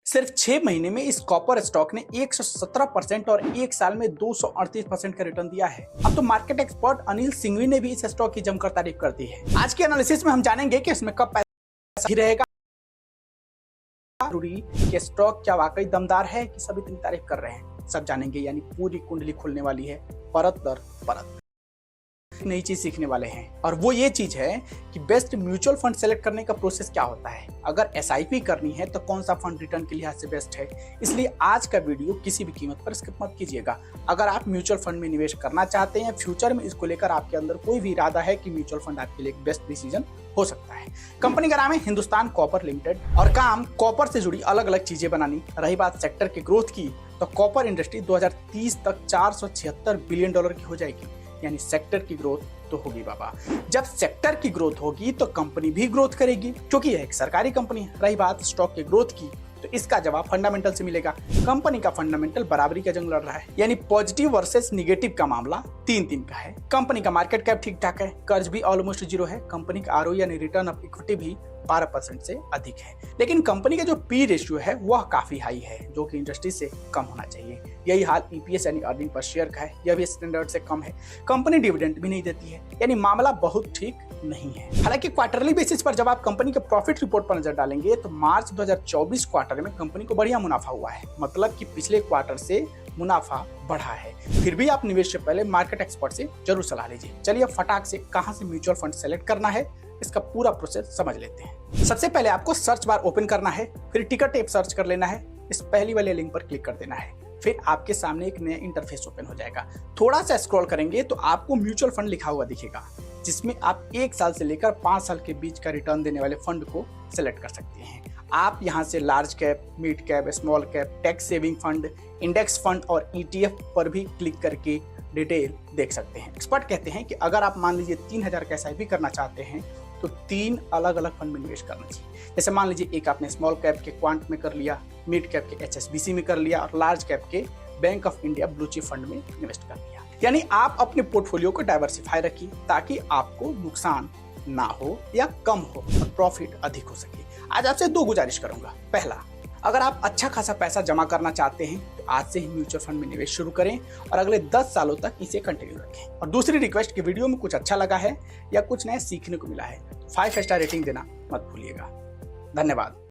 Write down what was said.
सिर्फ 6 महीने में इस कॉपर स्टॉक ने 117% और एक साल में 238% का रिटर्न दिया है। अब तो मार्केट एक्सपर्ट अनिल सिंघवी ने भी इस स्टॉक की जमकर तारीफ कर दी है। आज के एनालिसिस में हम जानेंगे कि इसमें कब पैसा ही रहेगा, जरूरी कि स्टॉक क्या वाकई दमदार है कि सब इतनी तारीफ कर रहे हैं, सब जानेंगे। यानी पूरी कुंडली खुलने वाली है, परत दर परत नई चीज सीखने वाले हैं। और वो ये चीज है कि बेस्ट म्यूचुअल फंड सेलेक्ट करने का प्रोसेस क्या होता है, अगर एसआईपी करनी है तो कौन सा फंड रिटर्न के लिहाज से बेस्ट है। इसलिए आज का वीडियो किसी भी कीमत पर स्किप मत कीजिएगा। अगर आप म्यूचुअल फंड में निवेश करना चाहते हैं, फ्यूचर में इसको लेकर आपके अंदर कोई भी इरादा है कि म्यूचुअल फंड आपके लिए एक बेस्ट डिसीजन हो सकता है। कंपनी का नाम है हिंदुस्तान कॉपर लिमिटेड और काम कॉपर से जुड़ी अलग अलग चीजें बनानी। रही बात सेक्टर के ग्रोथ की, तो कॉपर इंडस्ट्री 2030 तक $476 बिलियन की हो जाएगी। यानी सेक्टर की ग्रोथ तो होगी बाबा। जब सेक्टर की ग्रोथ होगी तो कंपनी भी ग्रोथ करेगी, क्योंकि यह एक सरकारी कंपनी है। रही बात स्टॉक की ग्रोथ की, तो इसका जवाब फंडामेंटल से मिलेगा। कंपनी का फंडामेंटल बराबरी का जंग लड़ रहा है, यानी पॉजिटिव वर्सेस निगेटिव का मामला 3-3 का है। कंपनी का मार्केट कैप ठीक ठाक है, कर्ज भी ऑलमोस्ट जीरो है। कंपनी का आरओई यानी रिटर्न ऑफ इक्विटी भी 12% से अधिक है। लेकिन कंपनी का जो पी रेशियो है वह काफी हाई है, जो कि इंडस्ट्री से कम होना चाहिए। यही हाल ईपीएस यानी अर्निंग पर शेयर का है, यह भी स्टैंडर्ड से कम है। कंपनी डिविडेंड भी नहीं देती है, यानी मामला बहुत ठीक नहीं है। हालांकि क्वार्टरली बेसिस पर जब आप कंपनी के प्रॉफिट रिपोर्ट पर नजर डालेंगे तो मार्च 2024 क्वार्टर में कंपनी को बढ़िया मुनाफा हुआ है, मतलब कि पिछले क्वार्टर से मुनाफा बढ़ा है। फिर भी आप निवेश से पहले मार्केट एक्सपर्ट से जरूर सलाह लीजिए। चलिए फटाक से कहां से म्यूचुअल फंड सेलेक्ट करना है, इसका पूरा प्रोसेस समझ लेते हैं। सबसे पहले आपको सर्च बार ओपन करना है, फिर टिकर ऐप सर्च कर लेना है, इस पहली वाले लिंक पर क्लिक कर देना है। फिर आपके सामने एक नया इंटरफेस ओपन हो जाएगा। थोड़ा सा स्क्रॉल करेंगे तो आपको म्यूचुअल फंड लिखा हुआ दिखेगा, जिसमें आप 1 साल से लेकर 5 साल के बीच का रिटर्न देने वाले फंड को सिलेक्ट कर सकते हैं। आप यहां से large cap, mid cap, small cap, tax saving fund, index fund और ईटीएफ पर भी क्लिक करके डिटेल देख सकते हैं। एक्सपर्ट कहते हैं कि अगर आप मान लीजिए 3000 का एसआईपी करना चाहते हैं तो 3 अलग अलग फंड में निवेश करना चाहिए। जैसे मान लीजिए एक आपने स्मॉल कैप के क्वांट में कर लिया, मिड कैप के एचएसबीसी में कर लिया और लार्ज कैप के bank of India blue chip fund में इन्वेस्ट कर लिया। यानी आप अपने पोर्टफोलियो को डाइवर्सिफाई रखिए ताकि आपको नुकसान ना हो या कम हो और प्रॉफिट अधिक हो सके। आज आपसे 2 गुजारिश करूंगा। पहला, अगर आप अच्छा खासा पैसा जमा करना चाहते हैं तो आज से ही म्यूचुअल फंड में निवेश शुरू करें और अगले 10 सालों तक इसे कंटिन्यू रखें। और दूसरी रिक्वेस्ट, कि वीडियो में कुछ अच्छा लगा है या कुछ नया सीखने को मिला है तो 5 स्टार रेटिंग देना मत भूलिएगा। धन्यवाद।